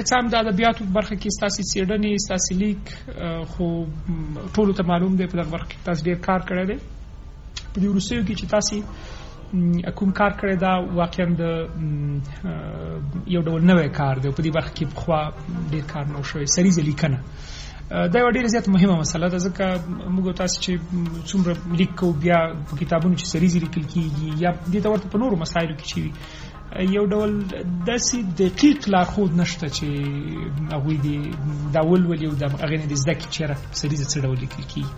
څه هم د ادبیاتو برخه کې ستاسو څېړنې ستاسو لیک خو ټولو ته معلوم دی په دغه برخه کې تاسو ډېر کار کړی دی. په دې وروستیو کې چې تاسو کوم کار کړی دا واقعا د یو ډول نوی کار دی. په دې برخه کې پخوا ډېر کار نه شوی. سریزه لیکنه دا یو ډېر زیات مهمه مسله ده، ځکه موږ تاسو چې څومره لیک کوو بیا په کتابونو چې سریزې لیکل کېږي یا دې ته ورته په نورو مسایلو کې چې یو ډول داسې دقیق لارښود نشته چې هغوی دې دا ولولي او د هغې نه دې زده کړي چېرې سریزه څه ډول لیکل کېږي.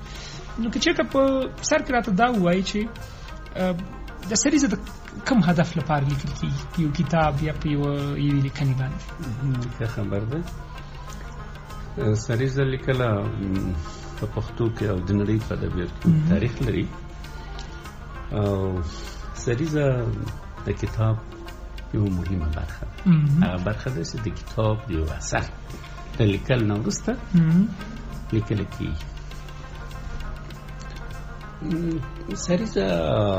نو که چېرته په سر کې راته دا ووایي چې د سریزه د کوم هدف لپاره لیکل کېږي په یو کتاب یا په یوې لیکنې باندې؟ ښه خبر ده. سریزه لیکله په پښتو کې او د نړۍ په ادبیاتو کې تاریخ لري. او سریزه د کتاب یو مهمه برخه ده. هغه برخه ده چې د کتاب د یو اثر د لیکل نه وروسته لیکل کېږي. سریزه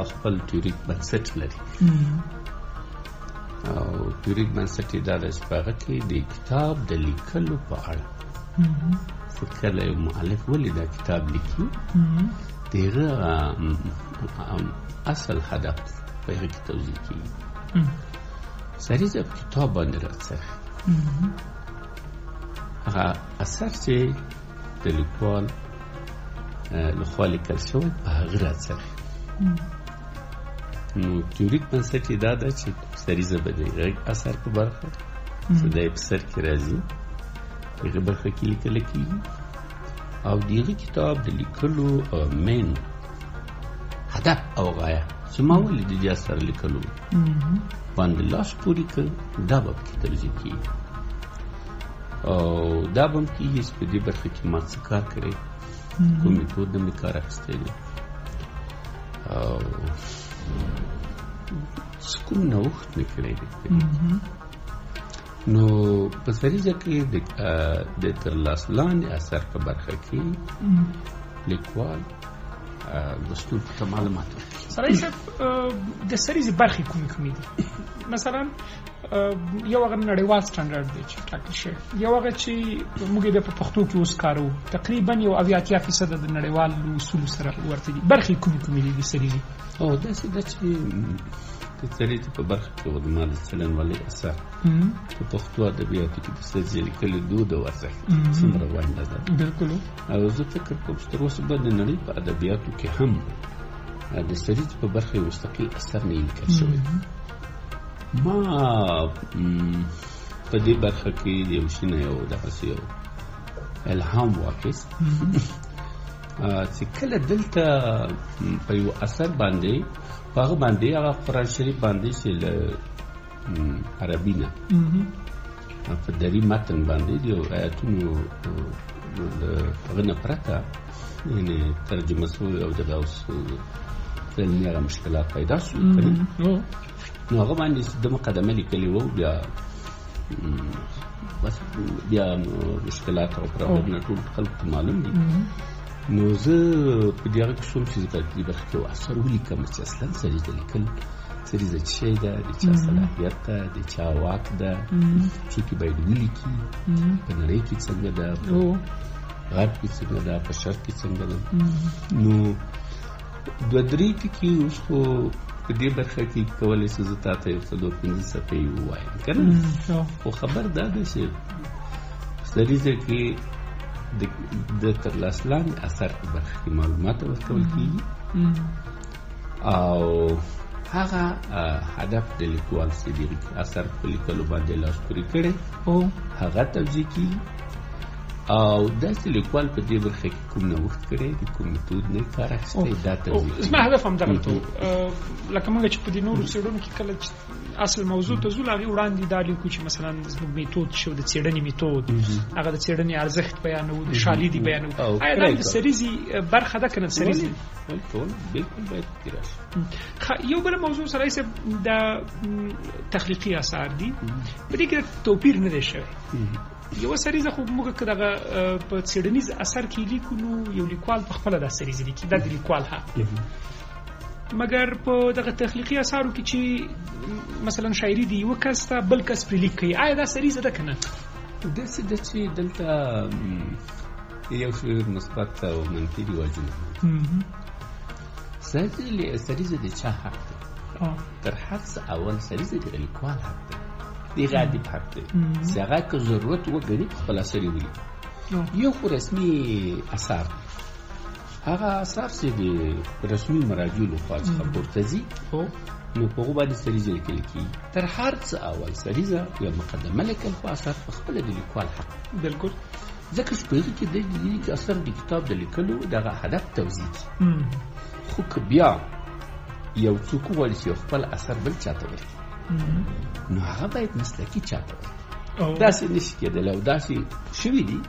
خپل تیوریک بنسټ لري او تیوریک بنسټ یې دا ده چې په هغه کې د کتاب د لیکلو په اړه چې کله یو مؤلف ولې دا کتاب لیکي د هغه اصل هدف په هغه کې توضیح کېږي. سریزه په کتاب باندې راڅرخي. هغه اثر چې د لیکوال لخوا لیکل شوی په هغه راڅرخي. نو تیوریک بنسټ یې دا ده چې سریزه به د هغه اثر په برخه چې دی په سر کې راځي هغه برخه کې لیکل کېږي او د هغه کتاب د لیکلو مین هدف او غایه چې ما ولې د دې اثر لیکلو باندې لاس پورې کړ دا به پکې توضیح کېږي. او دا به هم کېږي چې په دې برخه کې ما څه کار کړی، کوم میتود نه مې کار اخیستی دی او کوم نوښت مې کړی دی. نو په سریزه کې د ترلاس لاندې اثر په برخه کې لیکوال لوستونکو ته معلومات ورکوي. سړی صاحب د سریزې برخې کومې دي؟ مثلا یو هغه نړیوال سټنډرډ دی چې ټاکل شوی، یو هغه چې موږ یې په پښتو کې اوس کاروو تقریبا یو 80% د نړیوالو اصولو سره ورته دي. برخې کومې دي د سریزې؟ داسې ده چې د سریزې په برخه کې ما د څېړنوالۍ اثر په پښتو ادبیاتو کې د سریزې لیکلو دود او ارزښت څومره ونډه ده. بلکل. او زه فکر کوم چې تر اوسه به د نړۍ په ادبیاتو کې هم د سریزې په برخه یو مستقل اثر نه لیکل شوی. ما په دې برخه کې د یو شي نه یو دغسې یو الهام واخیست چې کله دلته په یو اثر باندې په هغه باندې هغه قرآن شریف باندې چې له عربي نه په دري متن باندې د یو آیاتونو د هغه نه پرته یعنې ترجمه شوی او دغه اوس علمي هغه مشکلات پیدا شو کنه. نو هغه باندې د مقدمه لیکلې وو، بیا مشکلات او پرابلمونه ټول خلکو ته معلوم دي. نو زه په دې هغه کې شوم چې په دې برخه کې یو اثر ولیکم چې اصلا سریزه لیکل سریزه څه شی ده، د چا صلاحیت ده، د چا واک ده، څوک باید ولیکي، په نړۍ کې څنګه ده، په غرب کې څنګه ده، په شرق کې څنګه ده. نو دوه درې ټکي اوس خو په دې برخه کې کولی شو زه تا ته یو 4-5 صفحې ووایم که نه. خو خبر دا ده چې سریزه کې د ترلاس لاندې اثر په برخه کې معلومات ورکول کېږي او هغه هدف د لیکوال چې د اثر په لیکلو باندې لاس پورې کړی هغه توضیح کېږي او داسې لیکوال په دې برخه کې کوم نوښت کړی دی، کوم میتود نه کار اخیستی، دا توضیح کېږي. زما هدف همدغه لکه موږ چې په دې نورو څېړنو کې کله اصل موضوع ته ځو هغې وړاندې دا لیکو چې مثلا زموږ میتود شو د څېړنې میتود، هغه د څېړنې ارزښت بیانوو، د شالید یې بیانوو. آیا دا د سریزې برخه ده که نه؟ سریزې ټول بلکل باید پکې راشي. یو بله موضوع سړی صاحب د تخلیقي اثار دي، په دې کې توپیر نه دی شوی. یو سریزه خو موږ که دغه په څېړنیز اثر کې لیکو نو یو لیکوال په خپله دا سریزه لیکي، دا د لیکوال حق دی. مګر په دغه تخلیقي اثارو کې چې مثلا شاعري دی یو کس ته بل کس پرې لیک کوي، آیا دا سریزه ده که نه؟ داسې ده چې دلته یو شمېر مثبت او منفي رواجونه سریزه د چا حق دی؟ تر هر څه اول سریزه د لیکوال حق دی، د ادیب حق دی چې هغه که ضرورت وګڼي خپل اثر یې ولیکي. یو خو رسمي اثار، هغه اثار چې د رسمي مراجعو لخوا څخه پورته ځي نو په هغو باندې سریزه لیکل کېږي. تر هر څه اول سریزه یا مقدمه لیکل خو اثر په خپله د لیکوال حق. بالکل. ځکه چې په هغې کې د اثر د کتاب د لیکلو دغه هدف توضیح دي. خو که بیا یو څوک وغواړي چې خپل اثر بل چاته ورکړي نو هغه باید مسلکي چاته ورکړي. داسې نشي کېدلی او داسې شوي دي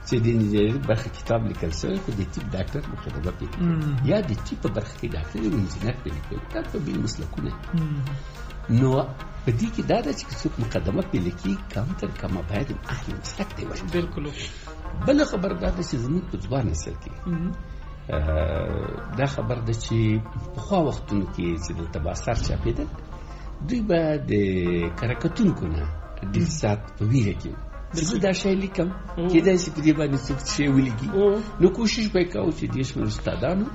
چې د انجینري برخه کتاب لیکل شوی خو د طب ډاکټر مخاطبه پې یا د طب په برخه کې ډاکټر یا انجینر پې لیکل، دا په بېل مسلکونه. نو په دې کې دا ده چې څوک مقدمه پې لیکي کم تر کمه باید اهل مسلک دی ورکړي. بالکل. بله خبر دا ده چې زموږ په ځوان نسل کې دا خبر ده چې پخوا وختونو کې چې دلته به اثر چاپېدل دوی به د کرکټونکو نه ډېر ساعت په ویره کې زه دا شی لیکم کېدای شي په دې باندې څوک شی ولیکي نو کوشش به یې کوو چې دې شمېر استادانو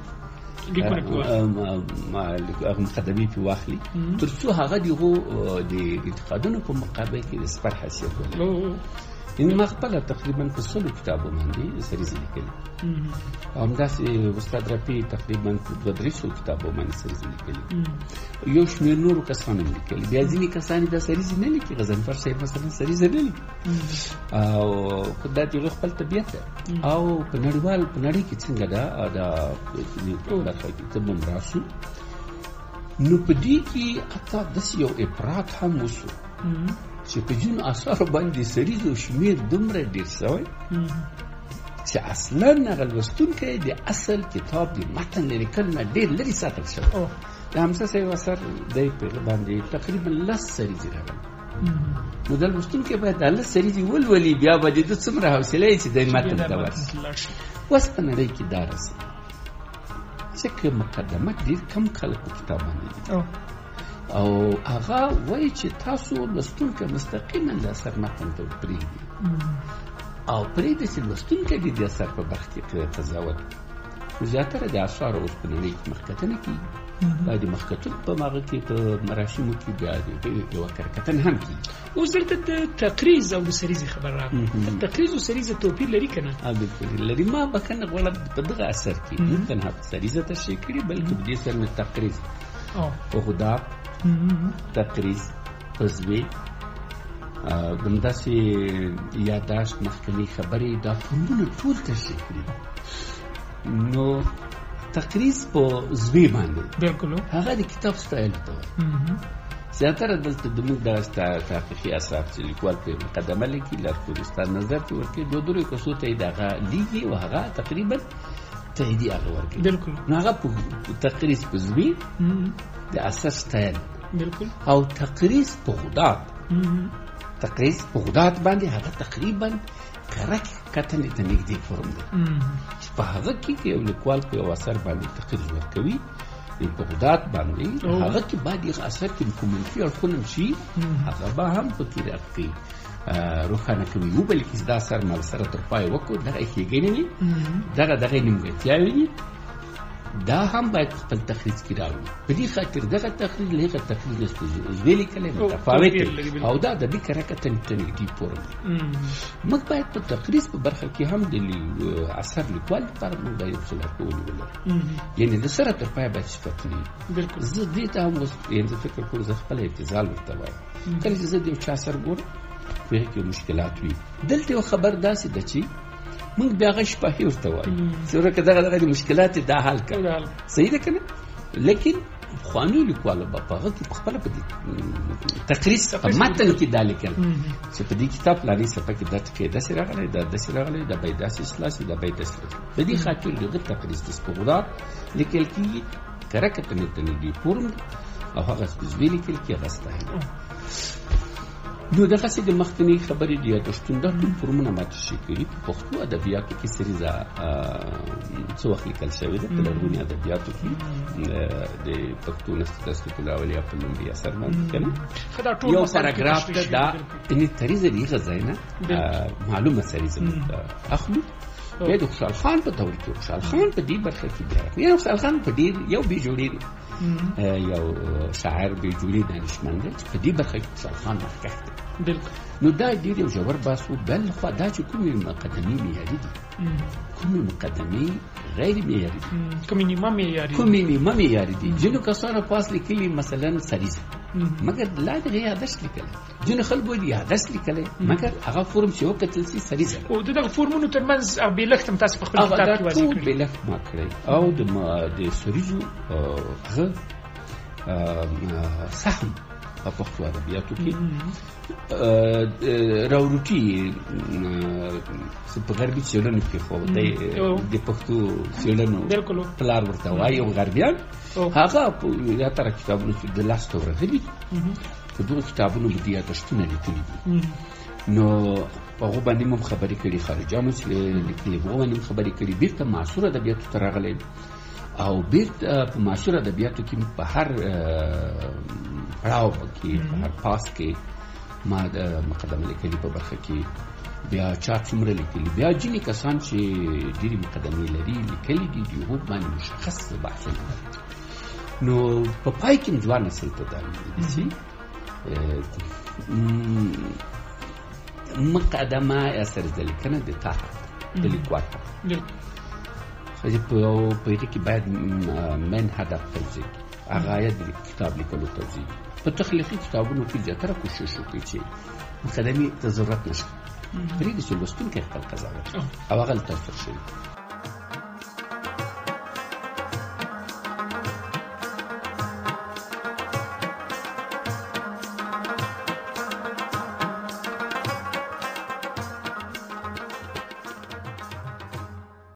مقدمې پې واخلي تر څو هغه د هغو د انتقادونو په مقابل کې د سپر حیثیت ولري. یعنې ما خپله تقریبا په 100 کتابو باندې سریزې لیکلي او همداسې استاد رفیع تقریبا په 200 کتابو باندې سریزې لیکلي، یو شمېر نورو کسانو هم لیکلي. بیا ځینې کسان دا سریزې نه لیکي، غضنفر صاحب مثلا سریزه نه لیکي او دا د هغه خپل طبیعت ده او په نړۍ کې څنګه ده دا برخه کې ته هم راسو. نو په دې کې حتی داسې یو افراط هم وشو چې په ځینو اثارو باندې سریزو شمېر دومره ډېر شوی چې اصلا هغه لوستونکی د اصل کتاب د متن د لیکلو نه ډېر لرې ساتل شوی. د حمزه صاحب اثر دی په هغه باندې تقریبا 10 سریزې راغلي نو د لوستونکی باید دا 10 سریزې ولولي بیا به د ده څومره حوصله وي چې دی متن ته ورشي. اوس په نړۍ کې دا رسي چې که مقدمه ډېر کم خلک په کتاب باندې او هغه وایي چې تاسو لوستونکی مستقیما د اثر متن ته پرېږدي او پرېږدي چې لوستونکی د اثر په برخه کې قضاوت. زیاتره د اثارو اوس په نړۍ کې مخکتنه کېږي، باید د مخکتنو په هغه کې په مراسمو کې بیا یوه کرکتنه هم کېږي. اوس دلته د تقریز او د سریزې خبر راغله. تقریز او سریزه توپیر لري که نه؟ بالکل لري. ما بکنه غواړم په دغه اثر کې نه تنها سریزه تشریح کړي بلکې په دې سره مې تقریز خدا تقریز پزوی دمداسې یاداشت مخکنی خبرې دا فورمونه ټول تشریح کړي. نو تقریز په زوی باندې بالکل هغه د کتاب سټایل ته وایي. زیاتره دلته زموږ دغه تحقیقي اثار چې لیکوال پرې مقدمه لیکي لارښود استاد نظر پرې ورکوي دوه کسو ته یې دغه لیکي او هغه تقریبا تاییدي هغه ورکوي. بالکل. نو هغه په تقریز په زوی د اثر سټایل بالکل او تقریز په غدات باندې هغه تقریبا کرک کتنې ته نږدې فورم دی چې په هغه کې یو لیکوال په یو اثر باندې تقریز ورکوي په غدات باندې هغه کې باید یو اثر کې کوم منفي اړخونه شي هغه به هم پکې راځي روښانه کوي یو بل کې دا اثر مال سره تر پای وکړو دغه ښېګڼې دغه نیمګړتیاوې دا هم باید خپل تخریج کې راوړي. په دې خاطر دغه تخریج له هغه تخریج زوی لیکلی متفاوت دی او دا د دې کرکتنې ته نږدې فورم دی. موږ باید په تخریج په برخه کې هم د اثر لیکوال لپاره موږ باید یو څه لارښوونې ولرو، یعنې د سره تر پایه باید صفتونه وي. زه دې ته هم اوس زه فکر کوم زه خپله ابتذال ورته وایم کله چې زه د یو چا اثر ګورم په هغې کې مشکلات وي. دلته یو خبر داسې ده چې موږ بیا هغه شفاهي ورته وایو چې ورکه دغه د مشکلات دا حل کړه صحیح ده که نه. لیکن پخوانیو لیکوالو به په هغه کې پخپله په دې تقریز په متن کې دا لیکل چې په دې کتاب فلاني صفحه کې دا ټکی داسې راغلی دا داسې راغلی دا باید داسې اصلاح شي دا باید داسې راغلی. په دې خاطر د هغه تقریز د سپغدات لیکل کېږي کرکتنې ته نږدې فورم او هغه سپېڅلي لیکل کېږي هغه ستایل. نو دغه څه د مخکنی خبرې دی د شتون د ټول فورمونه ماته شي کوي په پښتو ادبیاتو کې سریزه څو وخت لیکل شوی دی په لرغوني ادبیاتو کې د پښتو نستاسو په لاولیا په لومړي اثر باندې کنه یو پاراګراف ته دا ان تریزه دی غزاینه معلومه سریزه اخلو د خوشحال خان په دور کې خوشحال خان په دې برخه کې دی یو خوشحال خان په ډیر یو به جوړی یو شاعر به جوړی دانشمند په دې برخه کې خوشحال خان مخکښ دی نو دا ډیر یو ژور باسو بل خو دا چې کومې مقدمې معیاري دي کومې مقدمې غیر معیاري دي کومې نیمه معیاري دي ځینو کسانو پاس لیکلي مثلا سریزه مګر لا دغه یادښت لیکل ځینو خلکو یې یادښت لیکل مګر هغه فورم چې وکتل سي سریزه او دغه فورمونو ترمنځ بیلښت هم تاسو په خپل کتاب کې واضح کړی بیلښت ما کړی او د سریزو هغه سهم په پښتو ادبیاتو کې راوروټي په غربي څېړنو کې خو د پښتو څېړنو پلار ورته وایي او غربیان هغه یا تر کتابونو چې د لاس ته ورغلي په دغو کتابونو باندې یادښتونه لیکلي دي نو په هغو باندې هم خبرې کړي خارجانو چې لیکلي په هغو باندې هم خبرې کړي بیرته معاصر ادبیاتو ته راغلی او بیرته په معاصر ادبیاتو کې په هر پړاو کې په هر پاس کې ما د مقدمه لیکلي په برخه کې بیا چا څومره لیکلي بیا ځینې کسان چې ډېرې مقدمې لري لیکلي دي د هغو باندې مشخص بحثونه نو په پای کې ځوان نسل ته دا چې مقدمه یا سرلیکنه د طاقت د لیکوال په دې کې باید من هدف توضیح هغه د کتاب لیکلو توضیح په تخلیقي کتابونو کې زیاتره کوشش وکړي چې مقدمې ته ضرورت نشته پرې د لوستونکي خپل قضاوت او هغه تاسو شي